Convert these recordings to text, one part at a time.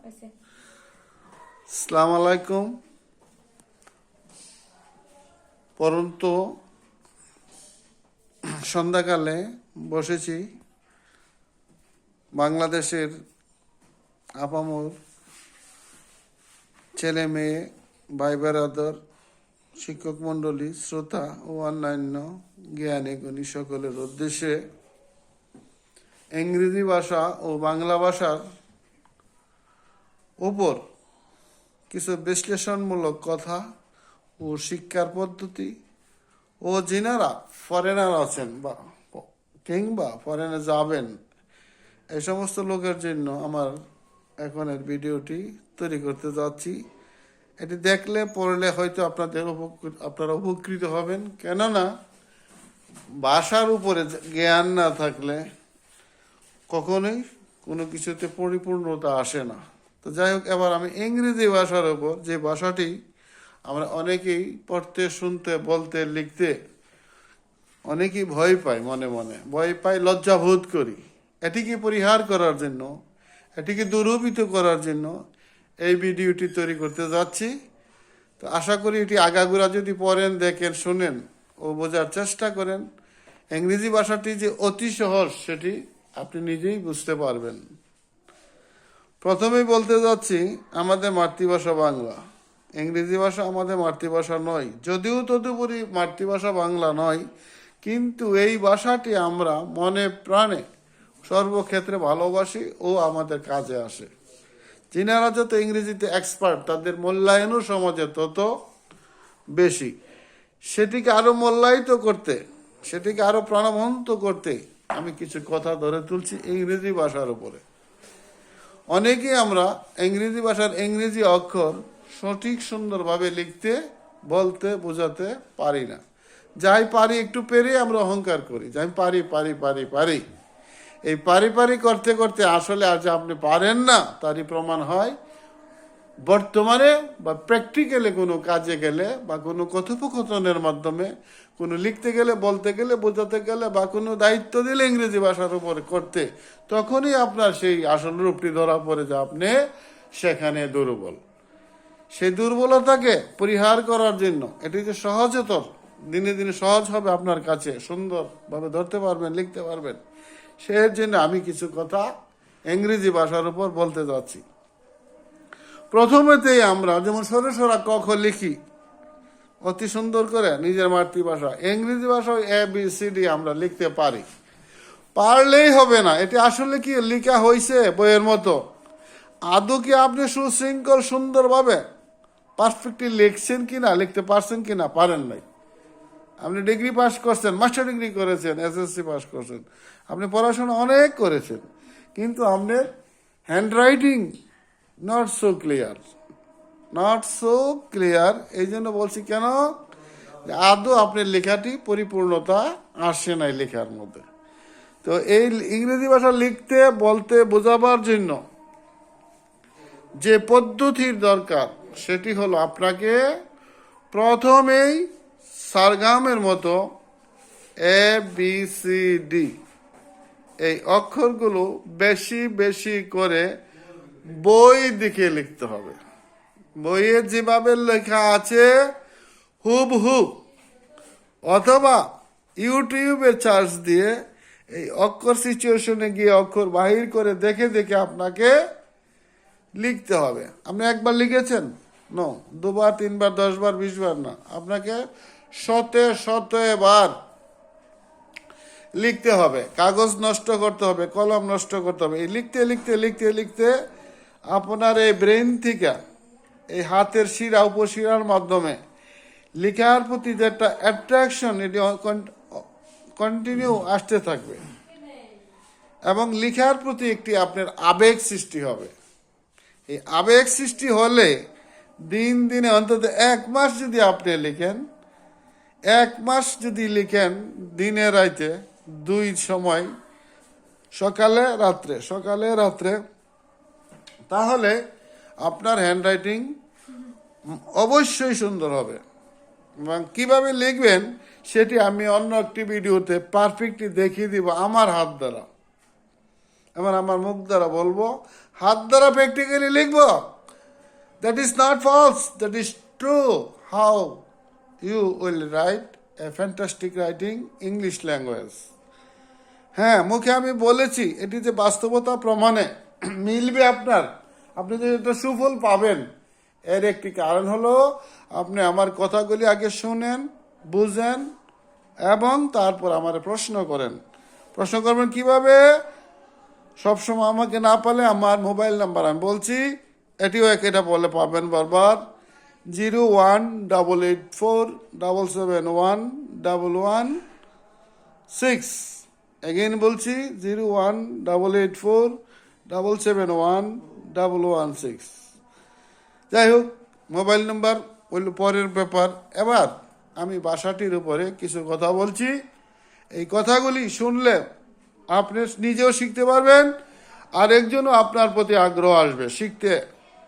আসসালামু আলাইকুম। পরন্তু সন্ধ্যাকালে বসেছি বাংলাদেশের আপামর ছেলে মেয়ে, ভাই বেরাদর, শিক্ষক মণ্ডলী, শ্রোতা ও অন্যান্য জ্ঞানী গুণী সকলের উদ্দেশ্যে ইংরেজি ভাষা ও বাংলা ভাষার উপর কিছু বিশ্লেষণমূলক কথা ও শিক্ষার পদ্ধতি ও যিনারা ফরেনার আছেন বা কিংবা ফরেনে যাবেন এই সমস্ত লোকের জন্য আমার এখনের ভিডিওটি তৈরি করতে যাচ্ছি। এটি দেখলে পড়লে হয়তো আপনারা উপকৃত হবেন, কেননা ভাষার উপরে জ্ঞান না থাকলে কখনোই কোনো কিছুতে পরিপূর্ণতা আসে না। তো যাই হোক, এবার আমি ইংরেজি ভাষার উপর, যে ভাষাটি আমরা অনেকেই পড়তে, শুনতে, বলতে, লিখতে অনেকেই ভয় পাই, মনে মনে ভয় পাই, লজ্জাবোধ করি, এটিকে পরিহার করার জন্য, এটিকে দূরীভূত করার জন্য এই ভিডিওটি তৈরি করতে যাচ্ছি। তো আশা করি এটি আগাগোড়া যদি পড়েন, দেখেন, শুনেন ও বোঝার চেষ্টা করেন, ইংরেজি ভাষাটি যে অতি সহজ সেটি আপনি নিজেই বুঝতে পারবেন। প্রথমেই বলতে যাচ্ছি আমাদের মাতৃভাষা বাংলা। ইংরেজি ভাষা আমাদের মাতৃভাষা নয়, যদিও তদুপরি মাতৃভাষা বাংলা নয়, কিন্তু এই ভাষাটি আমরা মনে প্রাণে সর্বক্ষেত্রে ভালোবাসি ও আমাদের কাজে আসে। যিনারা যত ইংরেজিতে এক্সপার্ট, তাদের মূল্যায়নও সমাজে তত বেশি। সেটিকে আরো মূল্যায়িত করতে, সেটিকে আরো প্রাণবন্ত করতে আমি কিছু কথা ধরে তুলছি ইংরেজি ভাষার উপরে। অনেকেই আমরা ইংরেজি ভাষার ইংরেজি অক্ষর সঠিক সুন্দরভাবে লিখতে, বলতে, বোঝাতে পারি না। যাই পারি একটু পেরে আমরা অহংকার করি, যাই পারি পারি পারি পারি। এই পারি পারি করতে করতে আসলে আজ আপনি পারেন না, তারই প্রমাণ হয় বর্তমানে বা প্র্যাকটিক্যালি কোনো কাজে গেলে বা কোনো কথোপকথনের মাধ্যমে কোনো লিখতে গেলে, বলতে গেলে, বোঝাতে গেলে বা কোনো দায়িত্ব দিলে ইংরেজি ভাষার উপরে করতে, তখনই আপনার সেই আসল রূপটি ধরা পড়ে যে আপনি সেখানে দুর্বল। সেই দুর্বলতাকে পরিহার করার জন্য এটি যে সহজতর, দিনে দিনে সহজ হবে আপনার কাছে, সুন্দরভাবে ধরতে পারবেন, লিখতে পারবেন, সেই জন্য আমি কিছু কথা ইংরেজি ভাষার উপর বলতে যাচ্ছি। প্রথমেতেই আমরা যেমন সরে সরা ক খ লিখি অতি সুন্দর করে নিজের মাতৃভাষা, ইংরেজি ভাষায় ABCD আমরা লিখতে পারি। পারলেই হবে না, এটি আসলে কি লেখা হয়েছে বইয়ের মতো? আদৌ কি আপনি সুশৃঙ্খল সুন্দরভাবে পারফেক্টলি লিখছেন কিনা, লিখতে পারছেন কিনা? পারেন নাই। আপনি ডিগ্রি পাস করছেন, মাস্টার ডিগ্রি করেছেন, SSC পাস করছেন, আপনি পড়াশোনা অনেক করেছেন, কিন্তু আপনার hand writing not so clear, not so clear. এই জন্য বলছি কেন, আদৌ আপনার লেখাটি পরিপূর্ণতা আসে নাই লেখার মধ্যে। তো এই ইংরেজি ভাষা লিখতে, বলতে, বোঝাবার জন্য যে পদ্ধতির দরকার সেটি হলো আপনাকে প্রথমেই সারগামের মতো ABCD এই অক্ষরগুলো বেশি বেশি করে বই দেখে লিখতে হবে। বইয়ে যেভাবে লেখা আছে হুবহুব, অথবা ইউটিউবে সার্চ দিয়ে এই অক্ষর সিচুয়েশনে গিয়ে অক্ষর বাহির করে দেখে দেখে আপনাকে লিখতে হবে। আপনি একবার লিখেছেন, নো, দুবার, তিনবার, 10 বার, 20 বার না, আপনাকে শতে শতে বার লিখতে হবে। কাগজ নষ্ট করতে হবে, কলম নষ্ট করতে হবে। এই লিখতে লিখতে লিখতে লিখতে আপনার এই ব্রেন থেকে এই হাতের শিরা, উপশিরার মাধ্যমে লেখার প্রতি যে একটা অ্যাট্রাকশন, এটি কন্টিনিউ আসতে থাকবে এবং লেখার প্রতি একটি আপনার আবেগ সৃষ্টি হবে। এই আবেগ সৃষ্টি হলে দিন দিনে অন্তত 1 মাস যদি আপনি লিখেন, 1 মাস যদি লিখেন দিনে রাইতে 2 সময়, সকালে রাত্রে, সকালে রাত্রে, তাহলে আপনার হ্যান্ডরাইটিং অবশ্যই সুন্দর হবে। এবং কীভাবে লিখবেন সেটি আমি অন্য একটি ভিডিওতে পারফেক্টলি দেখিয়ে দিব আমার হাত দ্বারা। এবার আমার মুখ দ্বারা বলবো, হাত দ্বারা প্র্যাকটিক্যালি লিখবো। That is not false, that is true. How you will write a fantastic writing English language. হ্যাঁ, মুখে আমি বলেছি, এটি যে বাস্তবতা প্রমাণে মিলবে আপনার, আপনি যে এটা সুফল পাবেন, এর একটি কারণ হলো আপনি আমার কথাগুলি আগে শুনেন, বুঝেন এবং তারপর আমার প্রশ্ন করেন। প্রশ্ন করবেন কিভাবে? সবসময় আমাকে না পারলে আমার মোবাইল নাম্বার আমি বলছি, এটিও এটা বলে পাবেন বারবার, 018847711116। এগেইন বলছি, 018847711116। যাই হোক, মোবাইল নাম্বার ওইল পরের ব্যাপার। এবার আমি ভাষাটির উপরে কিছু কথা বলছি। এই কথাগুলি শুনলে আপনি নিজেও শিখতে পারবেন, আর একজনও আপনার প্রতি আগ্রহ আসবে, শিখতে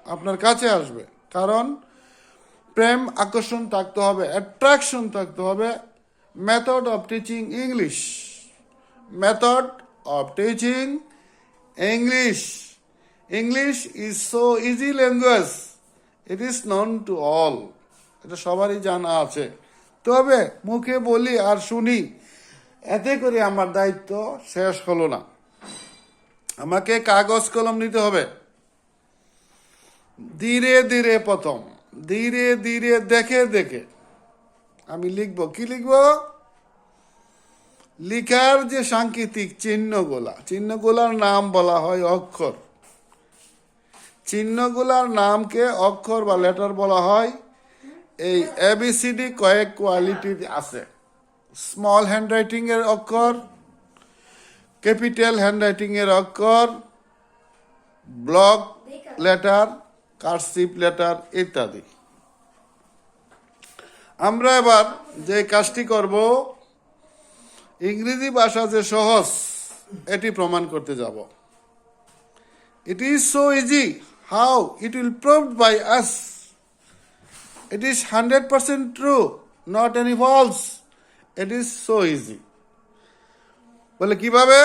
আপনার কাছে আসবে। কারণ প্রেম, আকর্ষণ থাকতে হবে, অ্যাট্রাকশন থাকতে হবে। Method of teaching English, method of teaching English. English is so easy language, it is known to all. এটা সবারই জানা আছে, তবে মুখে বলি আর শুনি, এতে করে আমার দায়িত্ব শেষ হলো না। আমাকে কাগজ কলম নিতে হবে, ধীরে ধীরে প্রথম, ধীরে ধীরে দেখে দেখে আমি লিখব। কি লিখব? লিখার যে সাংকেতিক চিহ্নগুলার নাম বলা হয় অক্ষর। চিহ্নগুলার নামকে অক্ষর বা লেটার বলা হয়। এই ABCD কয়েক কোয়ালিটি আছে। স্মল হ্যান্ডরাইটিং এর অক্ষর, ক্যাপিটাল হ্যান্ডরাইটিং এর অক্ষর, ব্লক লেটার, কার্সিভ লেটার ইত্যাদি। আমরা এবার যে কাজটি করব, ইংরেজি ভাষা যে সহজ এটি প্রমাণ করতে যাব। It is so easy, how it will proved by us. It is 100% true, not any false. It is so easy. বলে কিভাবে?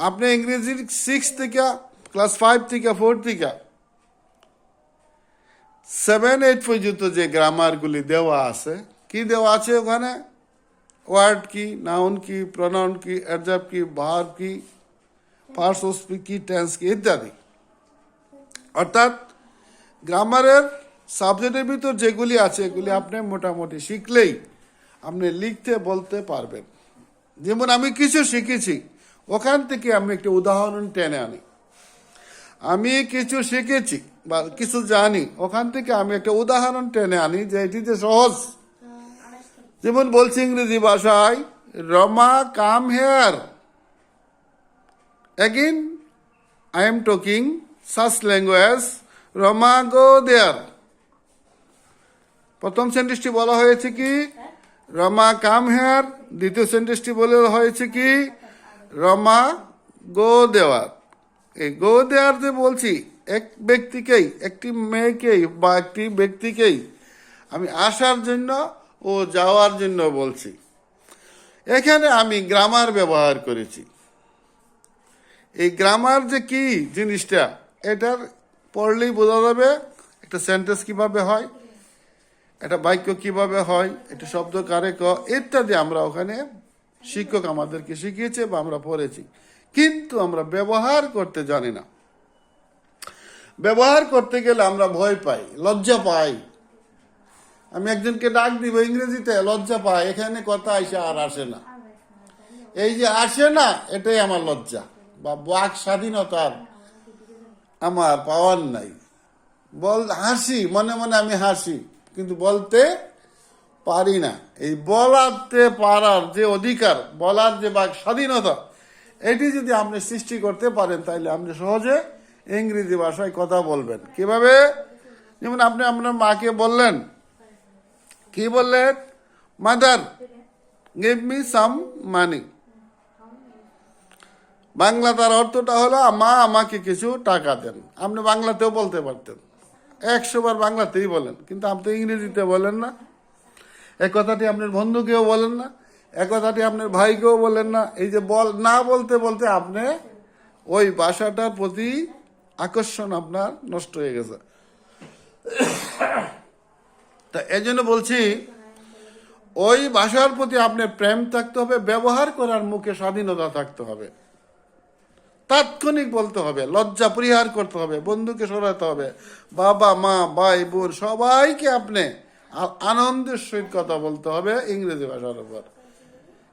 আপনি ইংরেজির 6 থেকে, ক্লাস 5 থেকে 4 থেকে 7-8 পর্যন্ত যে গ্রামারগুলি দেওয়া আছে, কি দেওয়া আছে ওখানে? ওয়ার্ড কি, নাউন কি, প্রনাউন কি, অ্যাডজার্ব কি, ভার্ব কি, পার্টস অফ স্পিচ কি, টেন্স কি ইত্যাদি। অর্থাৎ গ্রামারের সাবজেক্টের ভিতর যেগুলি আছে এগুলি আপনি মোটামুটি শিখলেই আপনি লিখতে বলতে পারবেন। যেমন আমি কিছু শিখেছি, ওখান থেকে আমি একটা উদাহরণ টেনে আনি। আমি কিছু শিখেছি বা কিছু জানি, ওখান থেকে আমি একটা উদাহরণ টেনে আনি যে এটি যে সহজ। যেমন বলছি ইংরেজি ভাষায়, Rama come here. Again I am talking such language, Rama go there. প্রথম সেন্টেন্সটি বলা হয়েছে কি? Rama come here. দ্বিতীয় সেন্টেন্সটি বলা হয়েছে কি? রমা গো দেওয়ার। এই গো দেওয়ার যে বলছি, এক ব্যক্তিকেই, একটি মেয়েকেই বা একটি ব্যক্তিকেই আমি আসার জন্য ও যাওয়ার জন্য বলছি। এখানে আমি গ্রামার ব্যবহার করেছি। এই গ্রামার যে কি জিনিসটা, এটার পড়লেই বোঝা যাবে একটা সেন্টেন্স কিভাবে হয়, একটা বাক্য কিভাবে হয়, একটা শব্দ কারে ক ইত্যাদি আমরা ওখানে শিক্ষক আমাদেরকে শিখিয়েছে বা আমরা পড়েছি। কিন্তু আমরা ব্যবহার করতে জানি না। ব্যবহার করতে গেলে আমরা ভয় পাই, লজ্জা পাই। আমি একজনকে ডাক দিব ইংরেজিতে, লজ্জা পাই, এখানে কথা আইসা আর আসে না। এই যে আসে না, এটাই আমার লজ্জা বা বাক স্বাধীনতার আমার পাওয়ার নাই। হাসি, মনে মনে আমি হাসি, কিন্তু বলতে পারি না। এই বলাতে পারার যে অধিকার, বলার যে বাক স্বাধীনতা, এটি যদি আপনি সৃষ্টি করতে পারেন, তাহলে আপনি সহজে ইংরেজি ভাষায় কথা বলবেন। কিভাবে? যেমন আপনি আপনার মাকে বললেন, কি বললেন? মাদার গিভ মি সাম মানি। বাংলা তার অর্থটা হলো, মা আমাকে কিছু টাকা দেন। আপনি বাংলাতেও বলতে পারতেন, 100 বার বাংলাতেই বলেন, কিন্তু আপনি ইংরেজিতে বলেন না। এই কথাটি আপনার বন্ধুকেও বলেন না, এ কথাটি আপনার ভাইকেও বলেন না। এই যে না বলতে বলতে আপনি ওই ভাষাটার প্রতি আকর্ষণ আপনার নষ্ট হয়ে গেছে। তা এই জন্য বলছি, ওই ভাষার প্রতি আপনার প্রেম থাকতে হবে, ব্যবহার করার মুখে স্বাধীনতা থাকতে হবে, তাৎক্ষণিক বলতে হবে, লজ্জা পরিহার করতে হবে, বন্ধুকে সরাতে হবে, বাবা মা ভাই বোন সবাইকে আপনি আনন্দের সহিত কথা বলতে হবে ইংরেজি ভাষার উপর।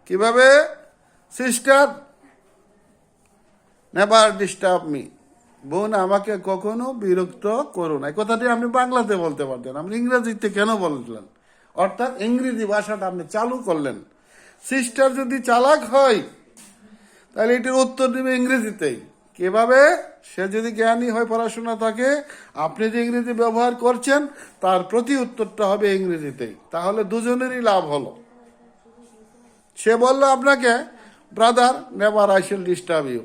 কিভাবে? সিস্টার নেভার ডিস্টার্ব মি, বোন আমাকে কখনো বিরক্ত করো না। এই কথাটি আপনি বাংলাতে বলতে পারতেন, আপনি ইংরেজিতে কেন বললেন? অর্থাৎ ইংরেজি ভাষাটা আপনি চালু করলেন। সিস্টার যদি চালাক হয় তাহলে এটির উত্তর দিবে ইংরেজিতেই। কিভাবে? সে যদি জ্ঞানী হয়, পড়াশোনা থাকে, আপনি যে ইংরেজি ব্যবহার করছেন তার প্রতি উত্তরটা হবে ইংরেজিতেই। তাহলে দুজনেরই লাভ হলো। সে বলল আপনাকে, brother never I shall disturb you,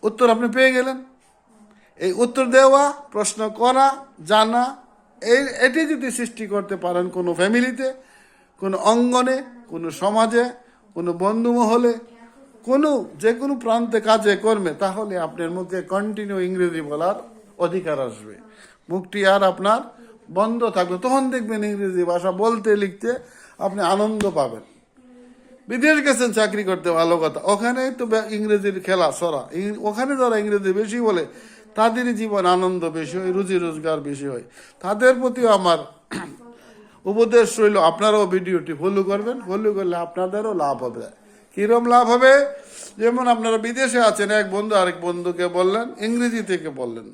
উত্তর আপনি পেয়ে গেলেন। এই উত্তর দেওয়া, প্রশ্ন করা, জানা, এটি যদি সৃষ্টি করতে পারেন কোনো ফ্যামিলিতে, কোনো অঙ্গনে, কোনো সমাজে, কোনো বন্ধু মহলে, যে কোনো প্রান্তে কাজে কর্মে, তাহলে আপনার মুখে কন্টিনিউ ইংরেজি বলার অধিকার আসবে। মুখটি আর আপনার বন্ধ থাকবে। তখন দেখবেন ইংরেজি ভাষা বলতে লিখতে আপনি আনন্দ পাবেন। বিদেশ গেছেন চাকরি করতে, ভালো কথা, ওখানে তো ইংরেজির খেলা সরা। ওখানে যারা ইংরেজি বেশি বলে তাদেরই জীবন আনন্দ বেশি হয়, রুজি রোজগার বেশি হয়। তাদের প্রতিও আমার উপদেশ রইল, আপনারাও ভিডিওটি ফলো করবেন। ফলো করলে আপনাদেরও লাভ হবে। কিরম লাভ হবে? যেমন আপনারা বিদেশে আছেন, এক বন্ধু আরেক বন্ধুকে বললেন, ইংরেজি থেকে বললেন।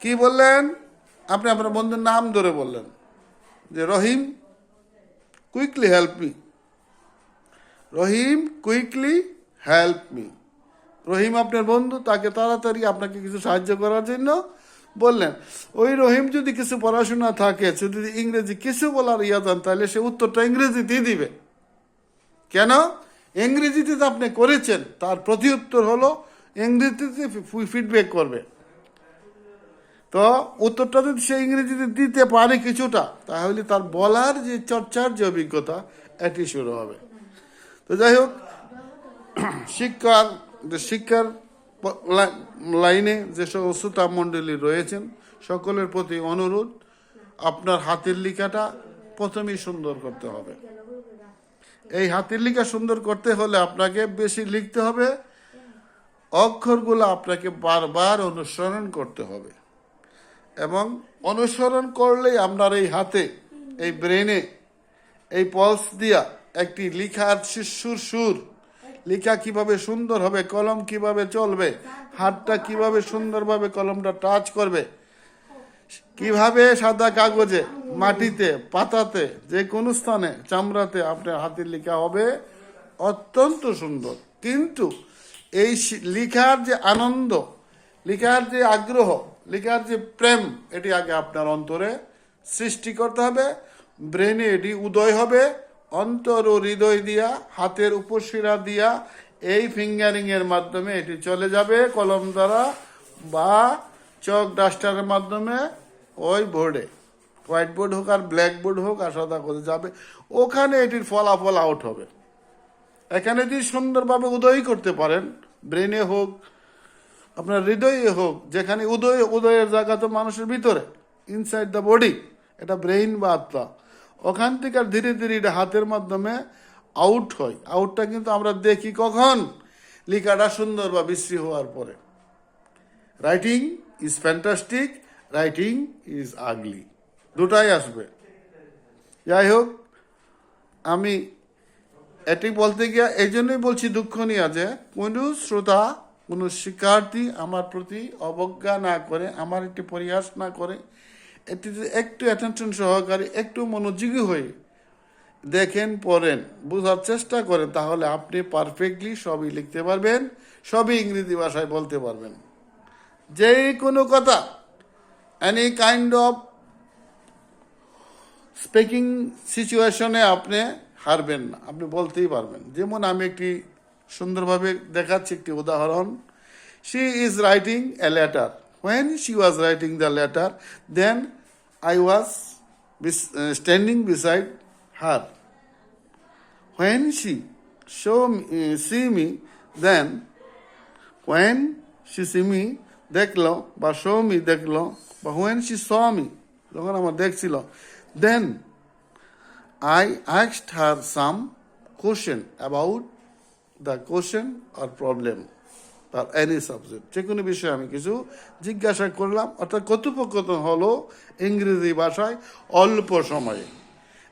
কি বললেন? আপনি আপনার বন্ধুর নাম ধরে বললেন যে, রহিম কুইকলি হেল্প মি, রহিম কুইকলি হেল্প মি। রহিম আপনার বন্ধু, তাকে তাড়াতাড়ি আপনাকে কিছু সাহায্য করার জন্য বললেন। ওই রহিম যদি কিছু পড়াশোনা থাকে, যদি ইংরেজি কিছু বলার জান, তাহলে সে উত্তরটা ইংরেজিতেই দিবে। কেন? ইংরেজিতে তো আপনি করেছেন, তার প্রতি উত্তর হলো ইংরেজিতে ফিডব্যাক করবে। তো উত্তরটা যদি সে ইংরেজিতে দিতে পারে কিছুটা, তাহলে তার বলার যে চর্চার যে অভিজ্ঞতা, এটি শুরু হবে। তো যাই হোক, শিক্ষার লাইনে যেসব শ্রোতা মণ্ডলী রয়েছেন, সকলের প্রতি অনুরোধ, আপনার হাতের লেখাটা প্রথমেই সুন্দর করতে হবে। এই হাতের লেখা সুন্দর করতে হলে আপনাকে বেশি লিখতে হবে, অক্ষরগুলো আপনাকে বারবার অনুসরণ করতে হবে। এবং অনুসরণ করলেই আপনার এই হাতে, এই ব্রেনে, এই পলস দিয়া একটি লিখার সুর, লেখা কিভাবে সুন্দর হবে, কলম কিভাবে চলবে, হাতটা কিভাবে সুন্দরভাবে কলমটা টাচ করবে, কিভাবে সাদা কাগজে, মাটিতে, পাতাতে, যে কোনো স্থানে, চামড়াতে আপনার হাতের লেখা হবে অত্যন্ত সুন্দর। কিন্তু এই লেখার যে আনন্দ, লেখার যে আগ্রহ, লেখার যে প্রেম, এটি আগে আপনার অন্তরে সৃষ্টি করতে হবে। ব্রেনে এটি উদয় হবে, অন্তর ও হৃদয় দিয়া, হাতের উপশিরা দিয়া, এই ফিঙ্গারিং এর মাধ্যমে এটি চলে যাবে কলম দ্বারা বা চক ডাস্টারের মাধ্যমে ওই বোর্ডে, হোয়াইট বোর্ড হোক আর ব্ল্যাক বোর্ড হোক আর সাদা করে যাবে, ওখানে এটির ফলাফল আউট হবে। এখানে যদি সুন্দরভাবে উদয় করতে পারেন, ব্রেনে হোক, আপনার হৃদয়ে হোক, যেখানে উদয়ের জায়গা তো মানুষের ভিতরে, ইনসাইড দ্য বডি, এটা ব্রেইন বা আত্মা, ওখান থেকে ধীরে ধীরে এটা হাতের মাধ্যমে আউট হয়। আউটটা কিন্তু আমরা দেখি কখন? লেখাটা সুন্দর বা বিশ্রী হওয়ার পরে। Writing is fantastic, writing is ugly, দুটাই আসবে। যাই হোক, আমি এটি বলতে গিয়ে এই জন্যই বলছি, দুঃখ নিয়ে যে কোনো শ্রোতা, কোনো শিক্ষার্থী আমার প্রতি অবজ্ঞা না করে, আমার একটি পরিহাস না করে, এটিতে একটু অ্যাটেনশন সহকারে, একটু মনোযোগী হয়ে দেখেন, পড়েন, বোঝার চেষ্টা করেন, তাহলে আপনি পারফেক্টলি সবই লিখতে পারবেন, সবই ইংরেজি ভাষায় বলতে পারবেন। যে কোনো কথা, এনি কাইন্ড অফ স্পিকিং সিচুয়েশনে আপনি হারবেন না, আপনি বলতেই পারবেন। যেমন আমি একটি সুন্দরভাবে দেখাচ্ছি একটি উদাহরণ। She is writing a letter, when she was writing the letter, then I was standing beside her. When she see me, then when she see me দেখলো বা show me দেখলো বা when she saw me যখন আমার দেখছিল, then I asked her some question about the question or problem or any subject. যে কোনো বিষয়ে আমি কিছু জিজ্ঞাসা করলাম, অর্থাৎ কথোপকথন হলো ইংরেজি ভাষায় অল্প সময়ে।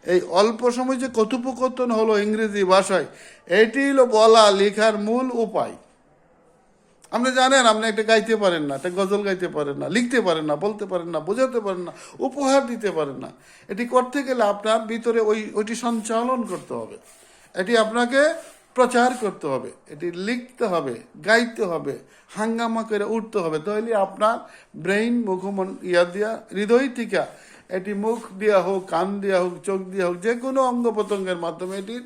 এই অল্প সময় যে কথোপকথন হলো ইংরেজি ভাষায়, এটি হলো বলা লেখার মূল উপায়। আপনি জানেন, আপনি একটা গাইতে পারেন না, একটা গজল গাইতে পারেন না, লিখতে পারেন না, বলতে পারেন না, বোঝাতে পারেন না, উপহার দিতে পারেন না। এটি করতে গেলে আপনার ভিতরে ওইটি সঞ্চালন করতে হবে, এটি আপনাকে প্রচার করতে হবে, এটি লিখতে হবে, গাইতে হবে, হাঙ্গামা করে উঠতে হবে। তাহলে আপনার ব্রেইন মুখমন দিয়া হৃদয় থেকে এটি মুখ দিয়া হোক, কান দিয়া হোক, চোখ দিয়া হোক, যে কোনো অঙ্গ প্রত্যঙ্গের মাধ্যমে এটির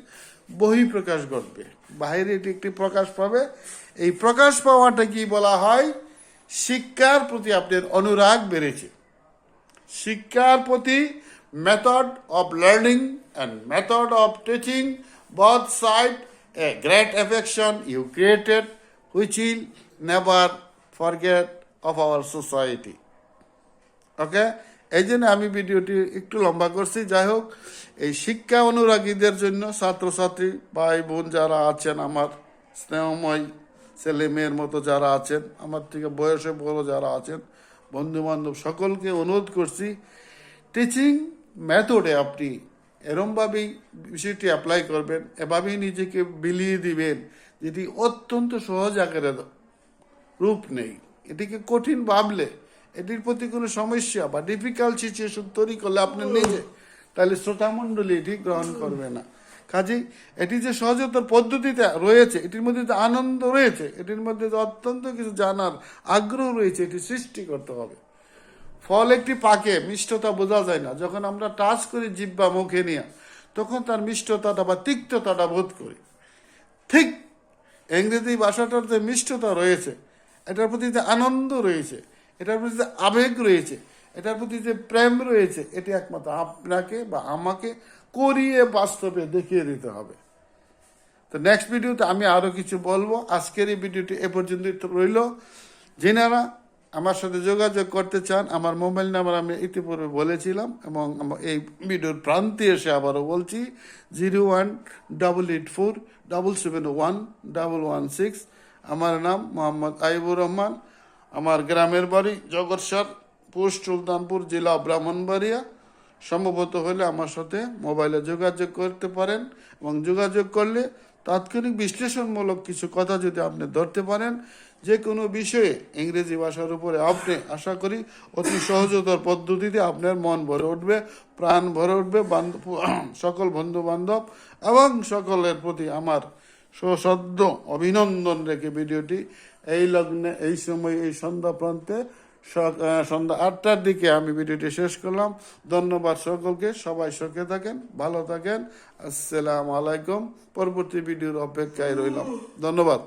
বহিঃপ্রকাশ ঘটবে, বাইরে এটি একটি প্রকাশ পাবে। এই প্রকাশ পাওয়াটা কি বলা হয়? শিক্ষার প্রতি আপনার অনুরাগ বেড়েছে। শিক্ষার প্রতি method of learning and method of teaching both side a great affection you created which will never forget of our society. ওকে, এই জন্য আমি ভিডিওটি একটু লম্বা করছি। যাই হোক, এই শিক্ষা অনুরাগীদের জন্য, ছাত্রছাত্রী ভাই বোন যারা আছেন, আমার স্নেহময় ছেলে মেয়ের মতো যারা আছেন, আমার থেকে বয়সে বড় যারা আছেন, বন্ধু বান্ধব সকলকে অনুরোধ করছি, টিচিং মেথডে আপনি এরমভাবেই বিষয়টি অ্যাপ্লাই করবেন, এভাবেই নিজেকে বিলিয়ে দিবেন, যেটি অত্যন্ত সহজ আকারে রূপ নেই। এটিকে কঠিন ভাবলে, এটির প্রতি কোনো সমস্যা বা ডিফিকাল্ট সিচুয়েশন তৈরি করলে আপনি নিজে, তাহলে শ্রোতামণ্ডলী এটি গ্রহণ করবে না। কাজেই এটি যে সহজতার পদ্ধতিতে রয়েছে, এটির মধ্যে যে আনন্দ রয়েছে, এটির মধ্যে যে অত্যন্ত কিছু জানার আগ্রহ রয়েছে, এটি সৃষ্টি করতে হবে। ফল একটি পাকে, মিষ্টতা বোঝা যায় না, যখন আমরা টাচ করি জিহ্বা মুখে নিয়ে, তখন তার মিষ্টতাটা বা তিক্ততাটা বোধ করি। ঠিক ইংরেজি ভাষাটার যে মিষ্টতা রয়েছে, এটার প্রতি যে আনন্দ রয়েছে, এটার প্রতি যে আবেগ রয়েছে, এটার প্রতি যে প্রেম রয়েছে, এটি একমাত্র আপনাকে বা আমাকে করিয়ে বাস্তবে দেখিয়ে দিতে হবে। তো নেক্সট ভিডিওতে আমি আরও কিছু বলবো। আজকের এই ভিডিওটি এ পর্যন্ত রইল। যেনারা আমার সাথে যোগাযোগ করতে চান, আমার মোবাইল নাম্বার আমি ইতিপূর্বে বলেছিলাম এবং এই ভিডিওর প্রান্তে এসে আবারও বলছি, 018847711116। আমার নাম মোহাম্মদ আইবুর রহমান। আমার গ্রামের বাড়ি জগৎসার, পোস্ট সুলতানপুর, জেলা ব্রাহ্মণবাড়িয়া। সম্ভবত হলে আমার সাথে মোবাইলে যোগাযোগ করতে পারেন এবং যোগাযোগ করলে তাৎক্ষণিক বিশ্লেষণমূলক কিছু কথা যদি আপনি ধরতে পারেন, যে কোনো বিষয়ে ইংরেজি ভাষার উপরে আপনি আশা করি অতি সহজতর পদ্ধতিতে আপনার মন ভরে উঠবে, প্রাণ ভরে উঠবে। সকল বন্ধু বান্ধব এবং সকলের প্রতি আমার সশ্রদ্ধ অভিনন্দন রেখে ভিডিওটি এই লগ্নে, এই সময়, এই সন্ধ্যা প্রান্তে, সন্ধ্যা 8টার দিকে আমি ভিডিওটি শেষ করলাম। ধন্যবাদ সকলকে। সবাই সুখে থাকেন, ভালো থাকেন। আসসালামু আলাইকুম। পরবর্তী ভিডিওর অপেক্ষায় রইলাম। ধন্যবাদ।